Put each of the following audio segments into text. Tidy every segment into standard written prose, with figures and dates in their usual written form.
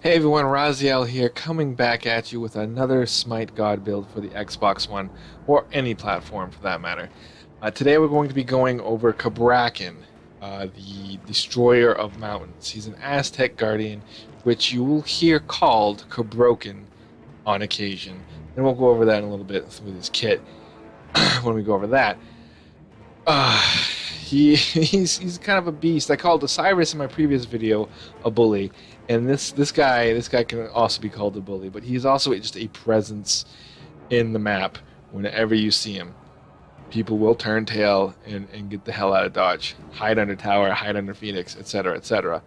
Hey everyone, Raziel here, coming back at you with another Smite God build for the Xbox One, or any platform for that matter. Today we're going to be going over Cabrakan, the Destroyer of Mountains. He's an Aztec Guardian, which you will hear called Cabroken on occasion. And we'll go over that in a little bit with his kit when we go over that. He's kind of a beast. I called Osiris in my previous video a bully, and this guy can also be called a bully, but he's also just a presence in the map. Whenever you see him, people will turn tail and get the hell out of Dodge, hide under tower, hide under Phoenix, etc., etc.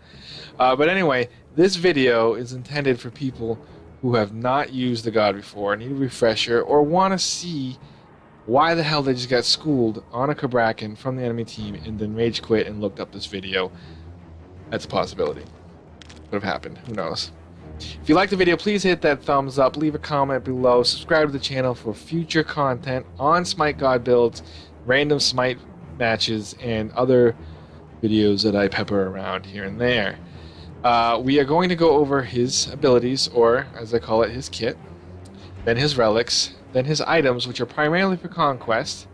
But anyway, this video is intended for people who have not used the god before, need a refresher, or want to see why the hell they just got schooled on a Cabrakan from the enemy team and then rage quit and looked up this video. That's a possibility. Could have happened. Who knows? If you like the video, please hit that thumbs up, leave a comment below, subscribe to the channel for future content on Smite God builds, random Smite matches, and other videos that I pepper around here and there. We are going to go over his abilities, or as I call it, his kit, then his relics, then his items, which are primarily for conquest,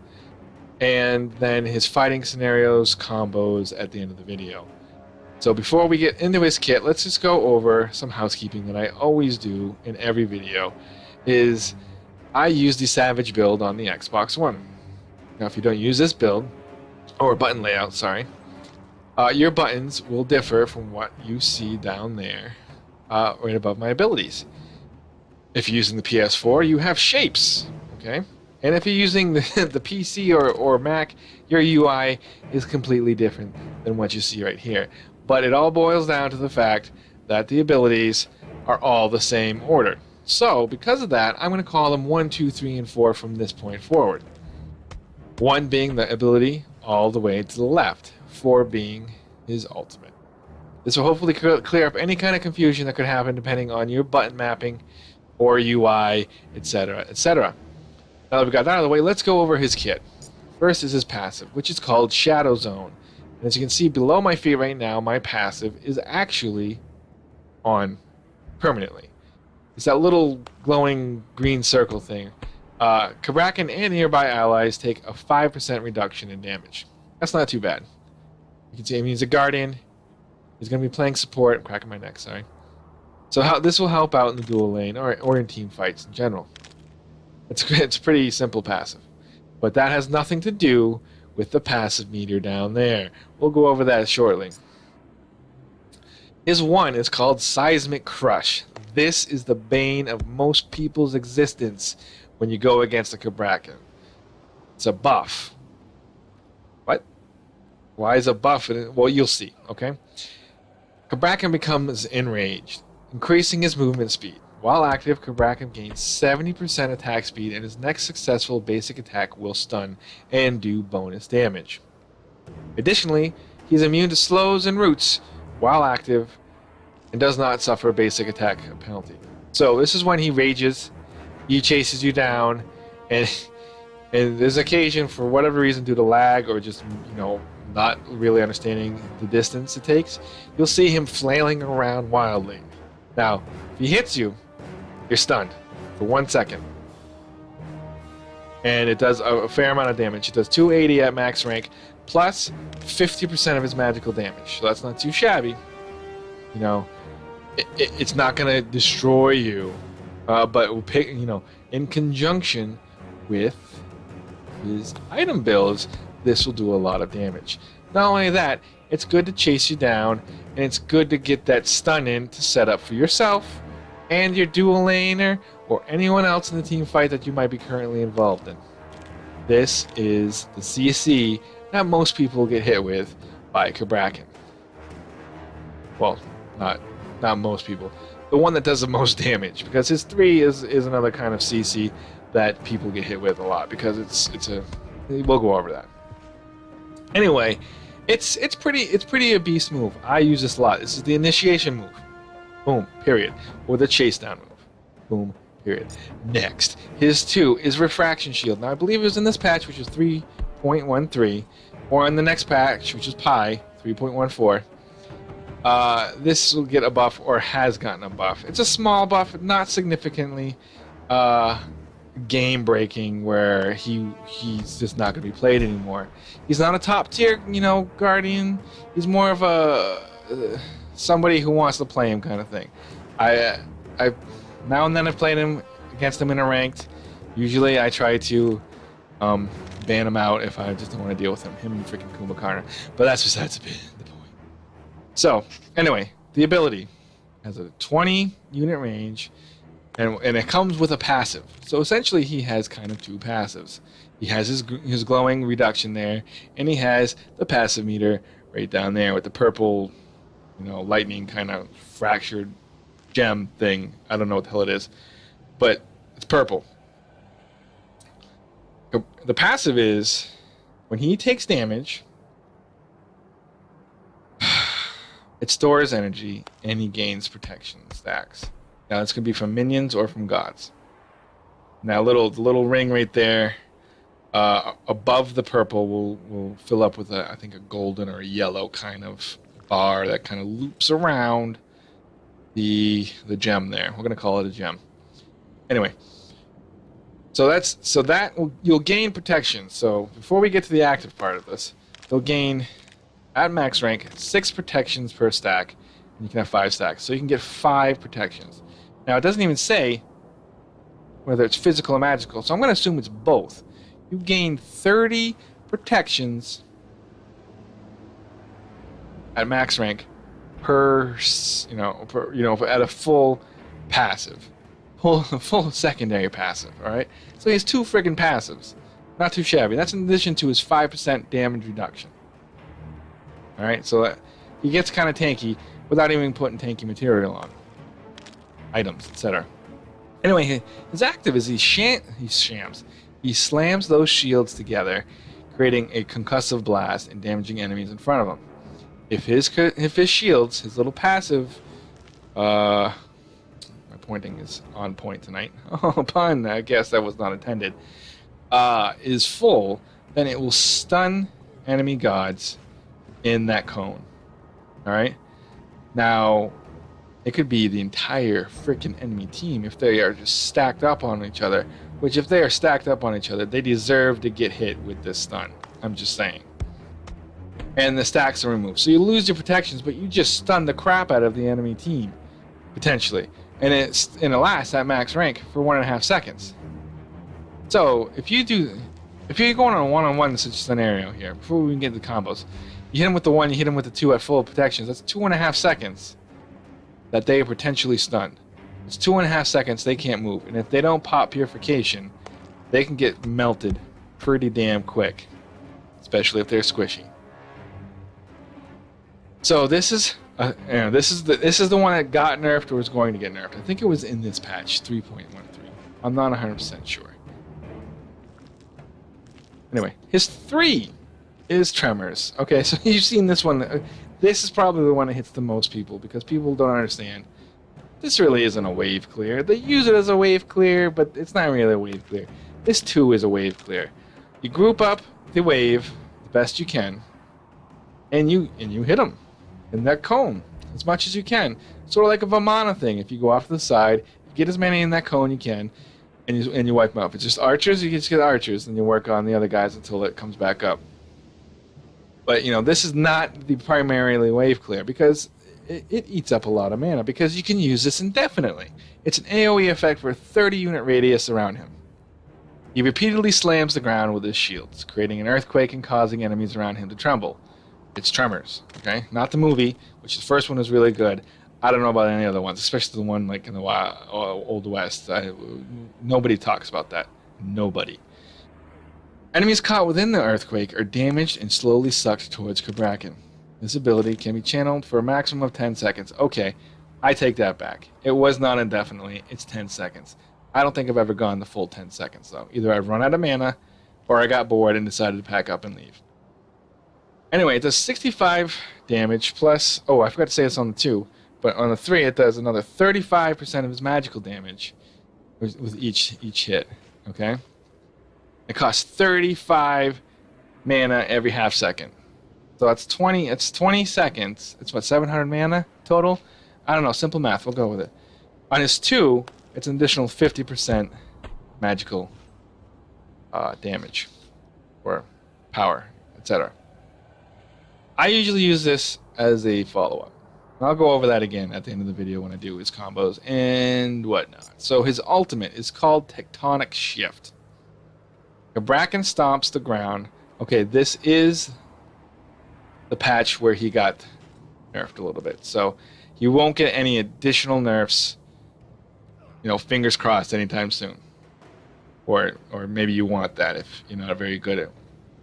and then his fighting scenarios, combos at the end of the video. So before we get into his kit, let's just go over some housekeeping that I always do in every video. I use the Savage build on the Xbox One. Now if you don't use this build, or button layout, sorry, your buttons will differ from what you see down there, right above my abilities. If you're using the PS4, you have shapes, okay? And if you're using the PC or Mac, your UI is completely different than what you see right here. But it all boils down to the fact that the abilities are all the same order. So, because of that, I'm going to call them 1, 2, 3, and 4 from this point forward. 1 being the ability all the way to the left, 4 being his ultimate. This will hopefully clear up any kind of confusion that could happen depending on your button mapping, or UI, etc., etc. Now that we've got that out of the way, let's go over his kit. First is his passive, which is called Shadow Zone. And as you can see below my feet right now, my passive is actually on permanently. It's that little glowing green circle thing. Cabrakan and nearby allies take a 5% reduction in damage. That's not too bad. You can see, I mean, he's a Guardian. He's going to be playing support. I'm cracking my neck, sorry. So this will help out in the dual lane or in team fights in general. It's a pretty simple passive. But that has nothing to do with the passive meter down there. We'll go over that shortly. His 1 is called Seismic Crush. This is the bane of most people's existence when you go against a Cabrakan. It's a buff. What? Why is a buff? Well, you'll see, okay? Cabrakan becomes enraged, increasing his movement speed. While active, Cabrakan gains 70% attack speed, and his next successful basic attack will stun and do bonus damage. Additionally, he's immune to slows and roots while active, and does not suffer basic attack penalty. So this is when he rages, he chases you down, and there's occasion, for whatever reason, due to lag or just, not really understanding the distance it takes, you'll see him flailing around wildly. Now, if he hits you, you're stunned for 1 second. And it does a fair amount of damage. It does 280 at max rank, plus 50% of his magical damage. So that's not too shabby. It's not going to destroy you. But in conjunction with his item builds, this will do a lot of damage. Not only that, it's good to chase you down, and it's good to get that stun in to set up for yourself and your dual laner or anyone else in the team fight that you might be currently involved in. This is the CC that most people get hit with by Cabrakan. Well, not most people. The one that does the most damage, because his 3 is another kind of CC that people get hit with a lot, because we'll go over that. Anyway, it's pretty a beast move. I use this a lot. This is the initiation move. Boom, period. Or the chase down move. Boom, period. Next, his 2 is Refraction Shield. Now I believe it was in this patch, which is 3.13, or in the next patch, which is Pi 3.14. This will get a buff, or has gotten a buff. It's a small buff, not significantly game breaking, where he's just not going to be played anymore. He's not a top tier, guardian. He's more of a somebody who wants to play him kind of thing. I now and then I've played him against him in a ranked. Usually I try to ban him out if I just don't want to deal with him. Him and freaking Kumbhakarna. But that's besides the point. So, anyway, the ability has a 20 unit range, and it comes with a passive. So essentially he has kind of two passives. He has his glowing reduction there, and he has the passive meter right down there with the purple, lightning kind of fractured gem thing. I don't know what the hell it is, but it's purple. The passive is when he takes damage, it stores energy and he gains protection stacks. Now it's going to be from minions or from gods. Now the little ring right there above the purple will fill up with I think a golden or a yellow kind of bar that kind of loops around the gem there. We're going to call it a gem. Anyway, you'll gain protection. So before we get to the active part of this, you'll gain at max rank 6 protections per stack, and you can have 5 stacks. So you can get 5 protections. Now it doesn't even say whether it's physical or magical, so I'm going to assume it's both. You gain 30 protections at max rank per at a full passive. Full secondary passive, alright? So he has 2 friggin' passives. Not too shabby. That's in addition to his 5% damage reduction. Alright, so he gets kind of tanky without even putting tanky material on. Items, etc. Anyway, his active is he shams. He slams those shields together, creating a concussive blast and damaging enemies in front of him. If his shields, his little passive, my pointing is on point tonight. Oh, pun, I guess that was not intended. Is full, then it will stun enemy gods in that cone. Alright? Now, it could be the entire freaking enemy team if they are just stacked up on each other. Which, if they are stacked up on each other, they deserve to get hit with this stun. I'm just saying. And the stacks are removed. So you lose your protections, but you just stun the crap out of the enemy team. Potentially. And it lasts at max rank for 1.5 seconds. So, if you're going on a one-on-one scenario here, before we can get to the combos, you hit him with the 1, you hit him with the 2 at full protections. That's 2.5 seconds that they are potentially stunned. It's 2.5 seconds they can't move. And if they don't pop purification, they can get melted pretty damn quick. Especially if they're squishy. So this is the one that got nerfed or was going to get nerfed. I think it was in this patch 3.13. I'm not 100% sure. Anyway, his 3 is Tremors. Okay, so you've seen this one. This is probably the one that hits the most people because people don't understand. This really isn't a wave clear. They use it as a wave clear, but it's not really a wave clear. This too is a wave clear. You group up the wave the best you can, and you hit them in that cone as much as you can. Sort of like a Vamana thing. If you go off to the side, you get as many in that cone you can, and you wipe them up. If it's just archers, you just get archers, and you work on the other guys until it comes back up. But this is not the primarily wave clear because it eats up a lot of mana because you can use this indefinitely. It's an AoE effect for a 30 unit radius around him. He repeatedly slams the ground with his shields, creating an earthquake and causing enemies around him to tremble. It's Tremors, okay? Not the movie, which the first one was really good. I don't know about any other ones, especially the one like in the Old West. Nobody talks about that. Nobody. Enemies caught within the earthquake are damaged and slowly sucked towards Cabrakan. This ability can be channeled for a maximum of 10 seconds. Okay, I take that back. It was not indefinitely. It's 10 seconds. I don't think I've ever gone the full 10 seconds, though. Either I've run out of mana, or I got bored and decided to pack up and leave. Anyway, it does 65 damage plus... Oh, I forgot to say this on the 2. But on the 3, it does another 35% of his magical damage with each hit. Okay? It costs 35 mana every half second. So that's 20. It's 20 seconds. It's what, 700 mana total? I don't know. Simple math. We'll go with it. On his 2, it's an additional 50% magical damage or power, etc. I usually use this as a follow-up. I'll go over that again at the end of the video when I do his combos and whatnot. So his ultimate is called Tectonic Shift. Cabrakan stomps the ground. Okay, this is the patch where he got nerfed a little bit. So he won't get any additional nerfs, you know, fingers crossed, anytime soon. Or maybe you want that if you're not very good at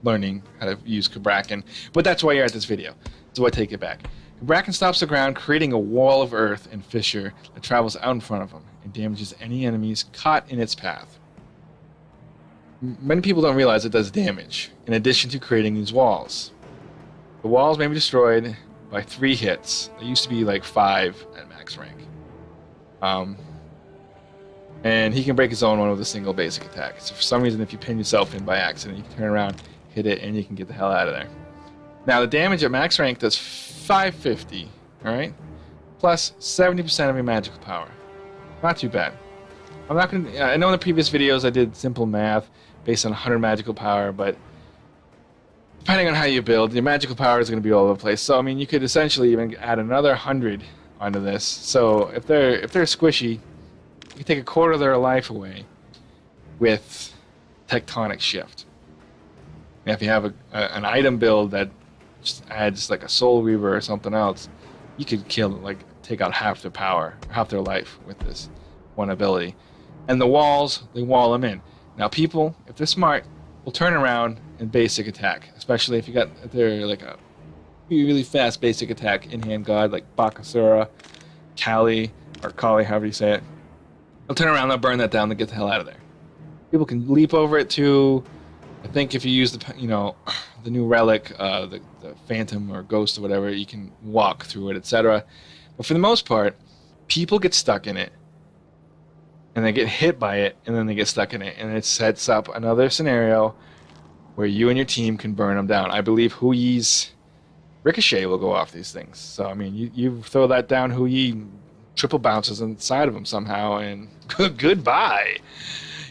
learning how to use Cabrakan. But that's why you're at this video. So I take it back. Cabrakan stops the ground, creating a wall of earth and fissure that travels out in front of him and damages any enemies caught in its path. Many people don't realize it does damage, in addition to creating these walls. The walls may be destroyed by 3 hits. They used to be like 5 at max rank. And he can break his own one with a single basic attack. So for some reason, if you pin yourself in by accident, you can turn around, hit it, and you can get the hell out of there. Now, the damage at max rank does 550, alright? Plus 70% of your magical power. Not too bad. I'm not going to... I know in the previous videos I did simple math based on 100 magical power, but depending on how you build, your magical power is going to be all over the place. So, I mean, you could essentially even add another 100 onto this. So, if they're squishy, you can take a quarter of their life away with Tectonic Shift. And if you have an item build that just adds like a Soul Reaver or something else, you could take out half their power, half their life with this one ability. And the walls, they wall them in. Now people, if they're smart, will turn around and basic attack, especially if they're like a really fast basic attack in-hand god like Bakasura, Kali, or Kali, however you say it. They'll turn around, they'll burn that down, they'll get the hell out of there. People can leap over it too. I think if you use the new relic, the Phantom or Ghost or whatever, you can walk through it, etc. But for the most part, people get stuck in it, and they get hit by it, and then they get stuck in it, and it sets up another scenario where you and your team can burn them down. I believe Huyi's Ricochet will go off these things. So, I mean, you throw that down, Huyi triple bounces inside of him somehow, and goodbye.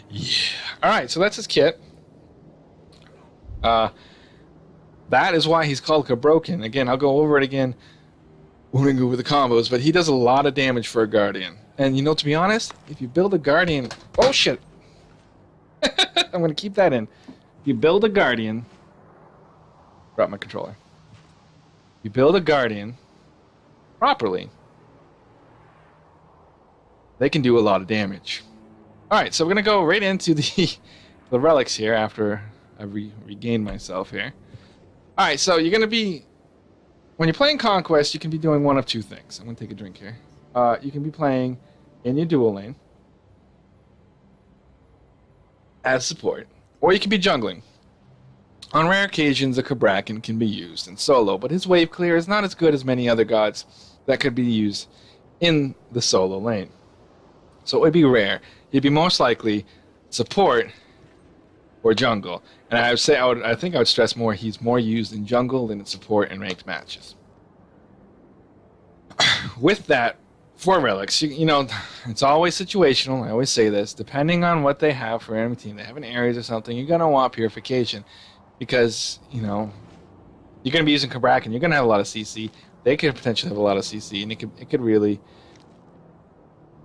Yeah. All right, so that's his kit. That is why he's called Cabroken. Again, I'll go over it again when we go with the combos, but he does a lot of damage for a Guardian. And, you know, to be honest, if you build a Guardian... Oh, shit! I'm going to keep that in. If you build a Guardian... Drop my controller. If you build a Guardian properly, they can do a lot of damage. Alright, so we're going to go right into the relics here after I regained myself here. Alright, so you're going to be... When you're playing Conquest, you can be doing one of two things. I'm going to take a drink here. You can be playing in your dual lane as support, or you can be jungling. On rare occasions, a Cabrakan can be used in solo, but his wave clear is not as good as many other gods that could be used in the solo lane. So it would be rare. He'd be most likely support or jungle. And I would say I think I would stress more he's more used in jungle than in support in ranked matches. With that, for relics, you know, it's always situational. I always say this. Depending on what they have for enemy team, they have an Ares or something, you're going to want Purification. Because, you know, you're going to be using Cabrakan, you're going to have a lot of CC. They could potentially have a lot of CC, and it could really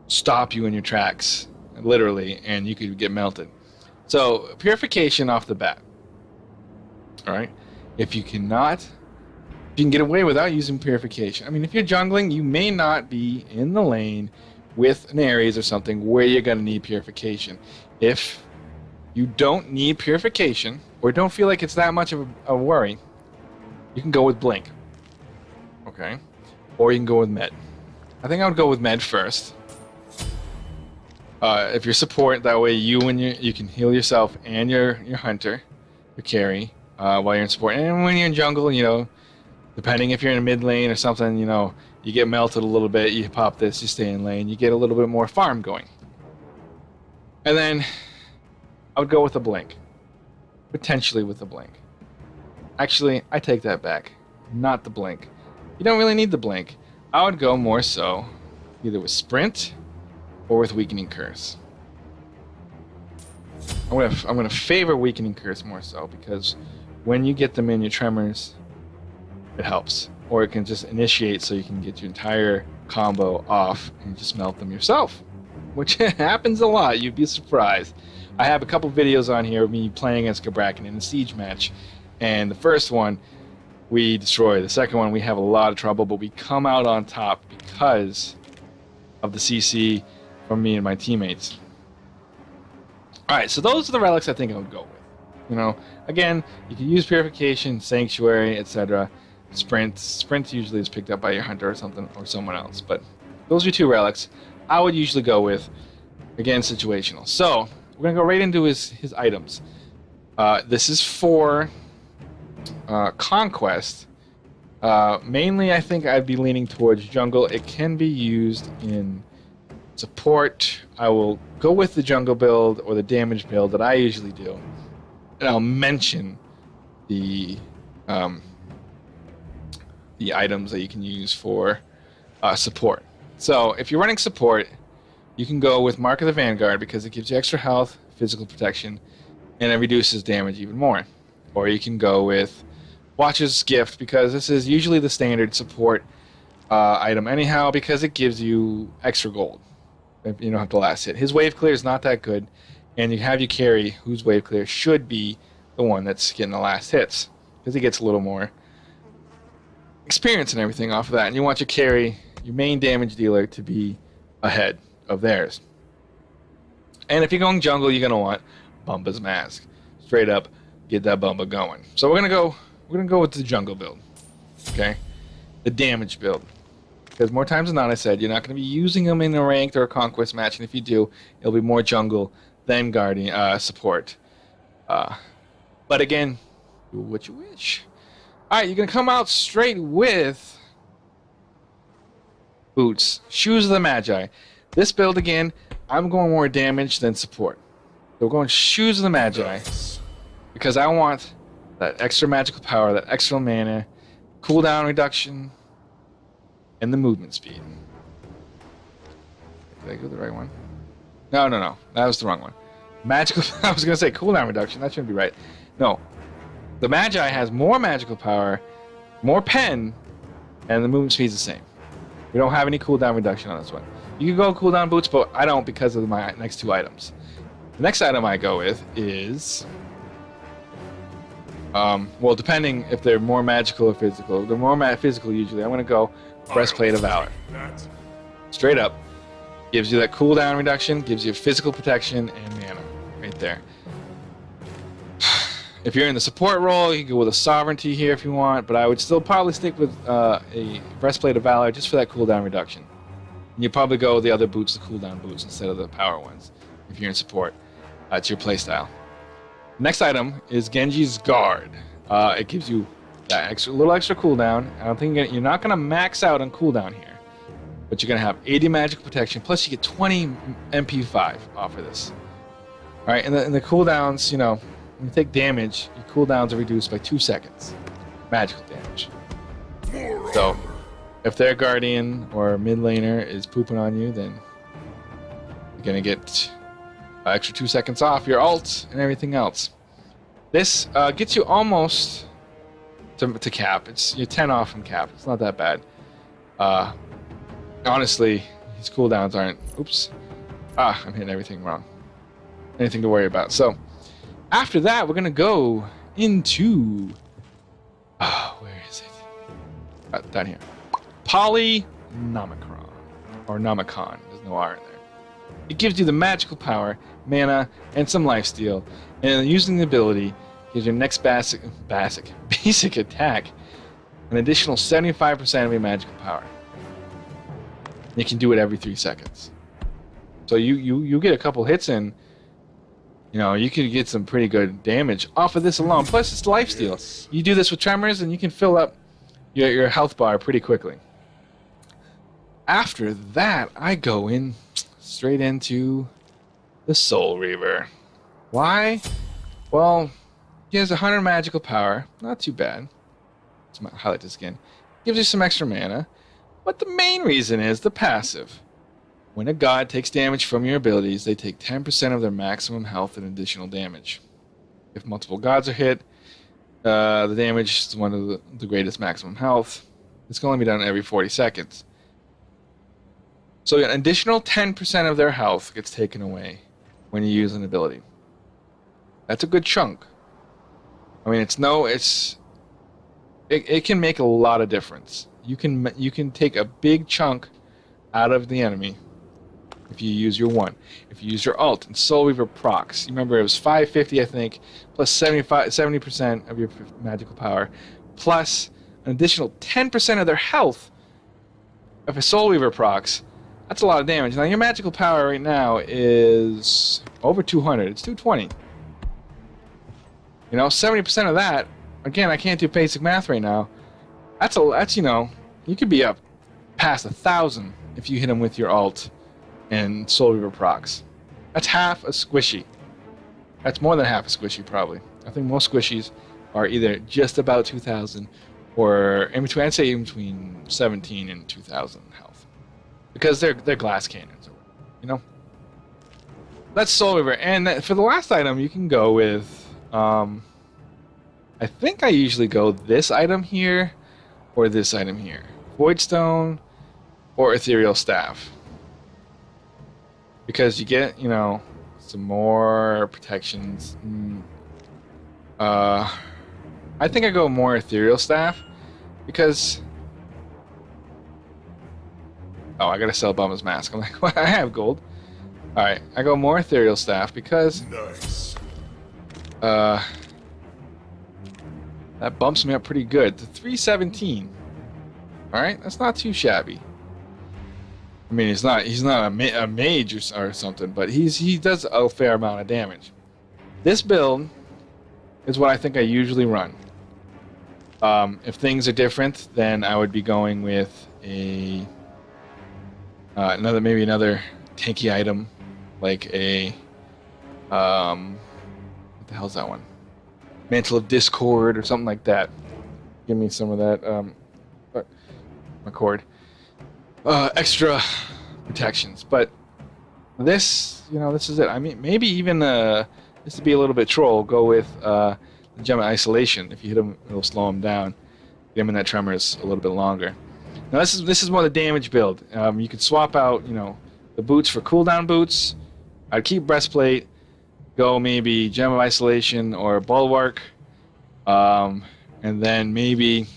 stop you in your tracks, literally, and you could get melted. So, Purification off the bat. Alright? If you can get away without using Purification. I mean, if you're jungling, you may not be in the lane with an Ares or something where you're going to need Purification. If you don't need Purification, or don't feel like it's that much of a worry, you can go with Blink. Okay? Or you can go with Med. I think I would go with Med first. If you're support, that way you can heal yourself and your hunter, your carry, while you're in support. And when you're in jungle, you know, depending if you're in a mid lane or something, you know, you get melted a little bit, you pop this, you stay in lane, you get a little bit more farm going. And then I would go with a Blink. Potentially with a Blink. Actually, I take that back. not the blink. You don't really need the blink. I would go more so either with sprint or with weakening curse. I'm gonna favor weakening curse more so because when you get them in your tremors, it helps. Or it can just initiate so you can get your entire combo off and just melt them yourself, which happens a lot. You'd be surprised. I have a couple videos on here of me playing against Cabrakan in a siege match, and the first one we destroy. The second one we have a lot of trouble, but we come out on top because of the CC from me and my teammates. Alright, so those are the relics I think I would go with. You know, again, you can use Purification, Sanctuary, etc. Sprint usually is picked up by your hunter or something, or someone else. But those are your two relics I would usually go with. Again, situational. So, we're going to go right into his items. This is for Conquest. Mainly, I think I'd be leaning towards jungle. It can be used in support. I will go with the jungle build or the damage build that I usually do. And I'll mention the items that you can use for support. So if you're running support, you can go with Mark of the Vanguard because it gives you extra health, physical protection, and it reduces damage even more. Or you can go with Watcher's Gift because this is usually the standard support item anyhow because it gives you extra gold. You don't have to last hit. His wave clear is not that good, and you have your carry whose wave clear should be the one that's getting the last hits because he gets a little more experience and everything off of that. And you want your carry, your main damage dealer, to be ahead of theirs. And if you're going jungle, you're gonna want Bumba's Mask. Straight up, get that Bumba going. So we're gonna go with the jungle build. Okay, the damage build. Because more times than not, I said, you're not going to be using them in a ranked or a conquest match, and if you do, it'll be more jungle than guardian support. But again, do what you wish. Alright, you're going to come out straight with boots, shoes of the Magi. This build, again, I'm going more damage than support. So we're going shoes of the Magi. Because I want that extra magical power, that extra mana, cooldown reduction, and the movement speed. Did I go the right one? No. That was the wrong one. Magical... I was going to say cooldown reduction. That shouldn't be right. No. The Magi has more magical power, more pen, and the movement speed is the same. We don't have any cooldown reduction on this one. You can go cooldown boots, but I don't because of my next two items. The next item I go with is... well, depending if they're more magical or physical. They're more physical usually. I'm going to go Breastplate of Valor. Straight up. Gives you that cooldown reduction, gives you physical protection and mana. Right there. If you're in the support role, you can go with a Sovereignty here if you want, but I would still probably stick with a Breastplate of Valor just for that cooldown reduction. And you probably go with the other boots, the cooldown boots, instead of the power ones, if you're in support. It's your playstyle. Next item is Genji's Guard. It gives you that little extra cooldown. I don't think you're not going to max out on cooldown here, but you're going to have 80 magical protection, plus you get 20 MP5 off of this. All right, and the cooldowns, you know, when you take damage, your cooldowns are reduced by 2 seconds. Magical damage. So, if their Guardian or mid laner is pooping on you, then you're going to get extra 2 seconds off your ult and everything else. This gets you almost to cap. You're 10 off from cap. It's not that bad. Honestly, his cooldowns aren't... Oops. I'm hitting everything wrong. Anything to worry about. So, after that, we're going to go into... where is it? Down here. Polynomicron. Or Nomicon. There's no R in there. It gives you the magical power, mana, and some lifesteal. And using the ability, gives your next basic attack an additional 75% of your magical power. And you can do it every 3 seconds. So you get a couple hits in, you know, you can get some pretty good damage off of this alone. Plus, it's lifesteal. Yes. You do this with tremors, and you can fill up your health bar pretty quickly. After that, I go in straight into the Soul Reaver. Why? Well, he has 100 magical power. Not too bad. Let's highlight this again. Gives you some extra mana. But the main reason is the passive. When a god takes damage from your abilities, they take 10% of their maximum health and additional damage. If multiple gods are hit, the damage is one of the greatest maximum health. It's going to be done every 40 seconds. So an additional 10% of their health gets taken away when you use an ability. That's a good chunk. I mean, it can make a lot of difference. You can take a big chunk out of the enemy if you use your 1. If you use your ult and Soul Reaver procs. You remember it was 550, I think, plus 70% of your magical power, plus an additional 10% of their health if a Soul Reaver procs. That's a lot of damage. Now, your magical power right now is over 200. It's 220. 70% of that, again, I can't do basic math right now. That's you could be up past 1,000 if you hit him with your ult and Soul Reaver procs. That's half a squishy. That's more than half a squishy, probably. I think most squishies are either just about 2,000 or in between, I'd say in between 17 and 2,000 health. Because they're glass cannons, That's Soul Reaver. And for the last item, you can go with, I think I usually go this item here or this item here. Voidstone or Ethereal Staff. Because you get, some more protections. I think I go more Ethereal Staff because... Oh, I gotta sell Bumba's Mask. I'm like, what? I have gold. Alright, I go more Ethereal Staff because... Nice. That bumps me up pretty good to 317. Alright, that's not too shabby. I mean, he's not a mage or something, but he does a fair amount of damage. This build is what I think I usually run. If things are different, then I would be going with another tanky item, like a what the hell's that one? Mantle of Discord or something like that. Give me some of that. My cord. Extra protections, but this is it. I mean, maybe even just to be a little bit troll, go with the Gem of Isolation. If you hit him, it'll slow him down. Get him in that Tremors a little bit longer. Now this is more the damage build. You could swap out, the boots for cooldown boots. I'd keep Breastplate. Go maybe Gem of Isolation or Bulwark, and then maybe,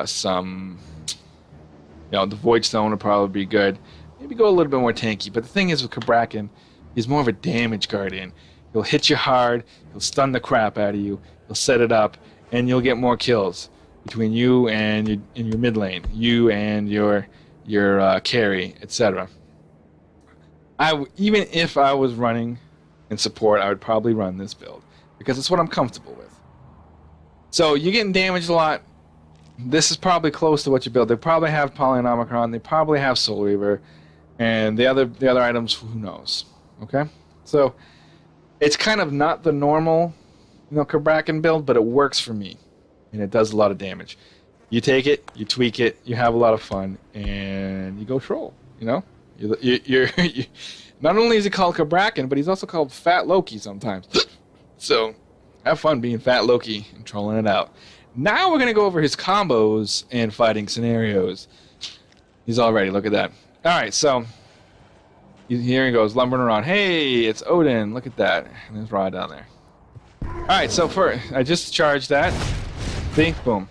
some, the Voidstone would probably be good. Maybe go a little bit more tanky. But the thing is with Cabrakan, he's more of a damage guardian. He'll hit you hard. He'll stun the crap out of you. He'll set it up, and you'll get more kills between you and your mid lane, you and your carry, etc. Even if I was running in support, I would probably run this build because it's what I'm comfortable with. So you're getting damaged a lot. This is probably close to what you build. They probably have Polynomicron. They probably have Soul Reaver, and the other items, who knows? Okay, so it's kind of not the normal, Cabrakan build, but it works for me, and it does a lot of damage. You take it, you tweak it, you have a lot of fun, and you go troll. You're not only is he called Cabrakan, but he's also called Fat Loki sometimes. So have fun being Fat Loki and trolling it out. Now we're going to go over his combos and fighting scenarios. He's all ready. Look at that. All right, so here he goes, lumbering around. Hey, it's Odin. Look at that. And there's Ra down there. All right, so I just charged that. See? Boom.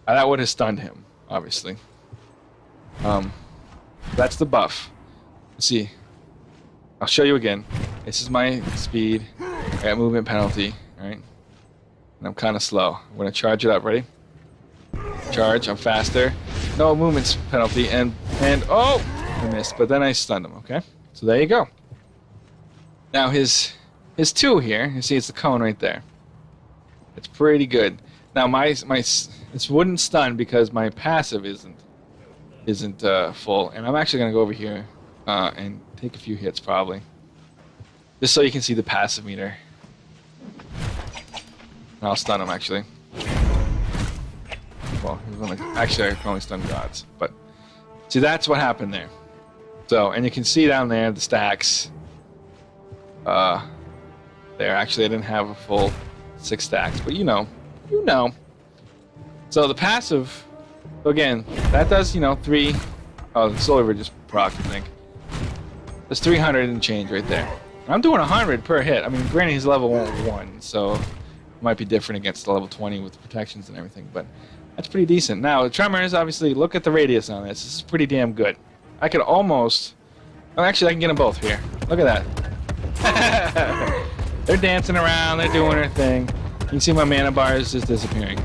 That would have stunned him, obviously. That's the buff. Let's see. I'll show you again. This is my speed. I got movement penalty, right? And I'm kind of slow. I'm going to charge it up. Ready? Charge. I'm faster. No movement penalty. And oh! I missed. But then I stunned him, okay? So there you go. Now his 2 here, you see it's the cone right there. It's pretty good. Now this wouldn't stun because my passive isn't full. And I'm actually going to go over here and take a few hits probably. Just so you can see the passive meter. I'll stun him, actually. Well, actually, I can only stun gods. But, see, that's what happened there. So, and you can see down there the stacks. There, actually, I didn't have a full 6 stacks, but you know. So the passive, so again, that does, 3. Oh, the solar just proc, I think. There's 300 and change right there. I'm doing 100 per hit. I mean, granted, he's level 1, so it might be different against the level 20 with the protections and everything, but that's pretty decent. Now, the tremors, obviously, look at the radius on this. This is pretty damn good. I could almost... Oh, actually, I can get them both here. Look at that. They're dancing around. They're doing their thing. You can see my mana bar is just disappearing.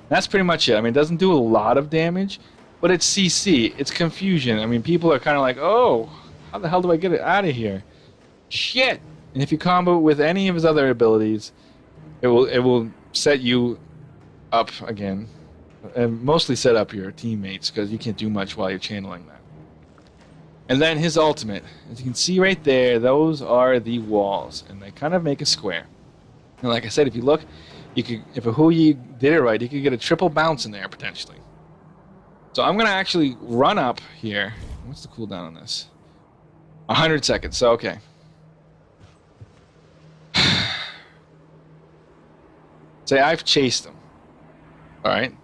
That's pretty much it. I mean, it doesn't do a lot of damage, but it's CC. It's confusion. I mean, people are kind of like, oh, how the hell do I get it out of here? Shit! And if you combo with any of his other abilities, it will set you up again, and mostly set up your teammates because you can't do much while you're channeling that. And then his ultimate, as you can see right there, those are the walls, and they kind of make a square. And like I said, if you look, you could, if a Huyi did it right, you could get a triple bounce in there potentially. So I'm gonna actually run up here. What's the cooldown on this? 100 seconds. So okay. Say I've chased them. All right.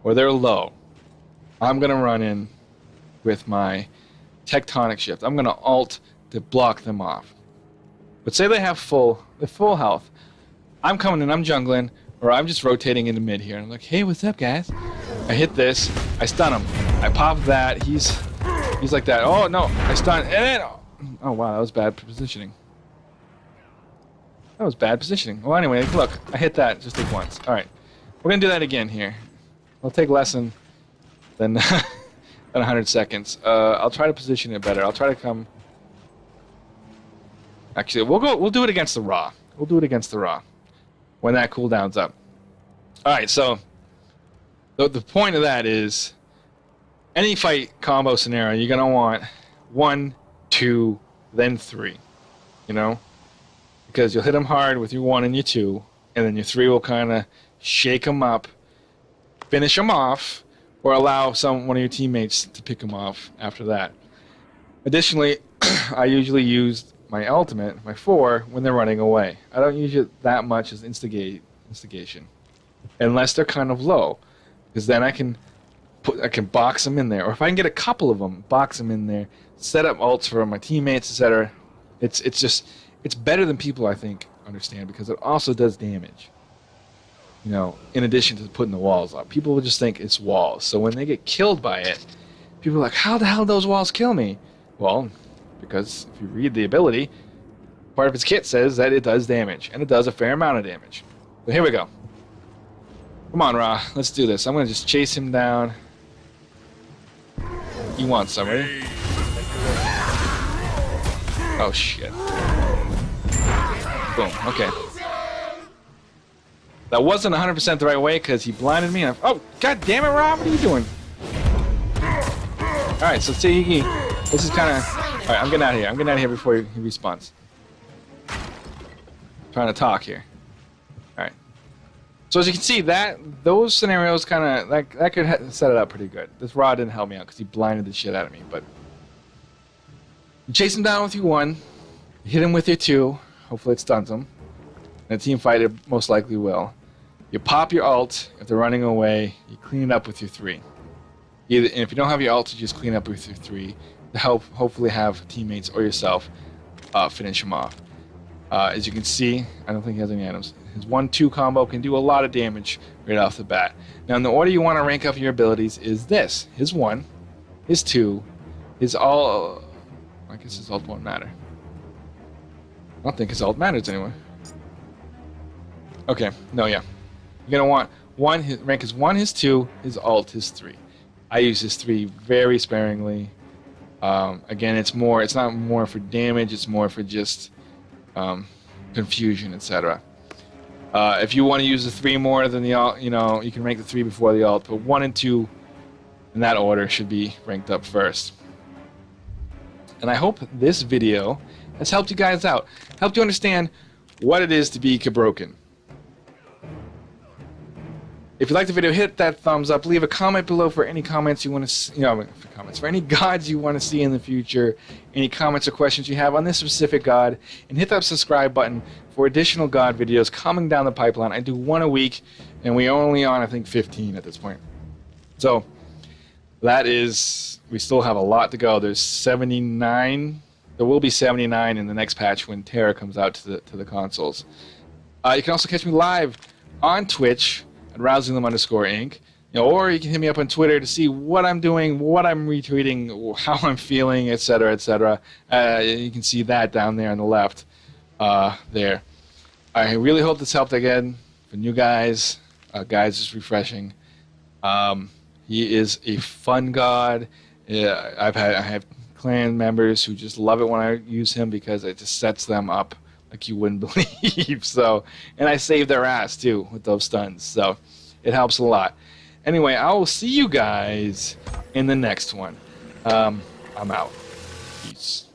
Or they're low. I'm gonna run in with my tectonic shift. I'm gonna alt to block them off. But say they have full health. I'm coming in, I'm jungling, or I'm just rotating into mid here. I'm like, hey, what's up, guys? I hit this, I stun him. I pop that, he's like that. Oh, no, I stun, and then, oh, wow, that was bad positioning. That was bad positioning. Well, anyway, look, I hit that, just like once. All right, we're going to do that again here. It'll take less than 100 seconds. I'll try to position it better. I'll try to come... Actually, we'll do it against the Raw. We'll do it against the Raw when that cooldown's up. All right, so the point of that is any fight combo scenario, you're going to want 1, 2, then 3, you know? Because you'll hit them hard with your 1 and your 2, and then your 3 will kind of shake them up, finish them off, or allow one of your teammates to pick them off after that. Additionally, I usually use my ultimate, my 4, when they're running away. I don't use it that much as instigation, unless they're kind of low, because then I can box them in there, or if I can get a couple of them, box them in there, set up ults for my teammates, etc. It's better than people I think understand because it also does damage. You know, in addition to putting the walls up, people will just think it's walls. So when they get killed by it, people are like, "How the hell did those walls kill me?" Well, because if you read the ability, part of its kit says that it does damage, and it does a fair amount of damage. So here we go. Come on, Ra, let's do this. I'm gonna just chase him down. You want some, ready? Oh shit. Boom, okay. That wasn't 100% the right way because he blinded me. Oh, god damn it, Rob, what are you doing? Alright, so see, this is kind of... Alright, I'm getting out of here. I'm getting out of here before he respawns. Trying to talk here. Alright. So as you can see, those scenarios kind of... That could set it up pretty good. This Rod didn't help me out because he blinded the shit out of me, but... You chase him down with your 1. You hit him with your 2. Hopefully it stuns him. And a team fight it most likely will. You pop your ult. If they're running away, you clean it up with your 3. And if you don't have your ult, you just clean up with your 3 to hopefully have teammates or yourself finish him off. As you can see, I don't think he has any items. His 1-2 combo can do a lot of damage right off the bat. Now, in the order you want to rank up your abilities is this. His 1, his 2, his all... I guess his ult won't matter. I don't think his ult matters anyway. Okay, no, yeah. You're gonna want rank his 1, his 2, his ult, his 3. I use his 3 very sparingly. Again, it's not more for damage, it's more for just confusion, etc. If you want to use the 3 more than the ult, you know, you can rank the 3 before the ult, but 1 and 2 in that order should be ranked up first. And I hope this video has helped you guys out, helped you understand what it is to be Cabroken. If you like the video, hit that thumbs up. Leave a comment below for any comments you want to, for any gods you want to see in the future, any comments or questions you have on this specific god, and hit that subscribe button for additional god videos coming down the pipeline. I do one a week, and we're only on, I think, 15 at this point. So we still have a lot to go. There's 79. There will be 79 in the next patch when Terra comes out to the consoles. You can also catch me live on Twitch at RousingThem_Inc. Or you can hit me up on Twitter to see what I'm doing, what I'm retweeting, how I'm feeling, etc., etc. You can see that down there on the left. There. I really hope this helped again for new guys. Guys, just refreshing. He is a fun god. I have clan members who just love it when I use him because it just sets them up like you wouldn't believe. So, and I save their ass too with those stuns. So, it helps a lot. Anyway, I will see you guys in the next one. I'm out. Peace.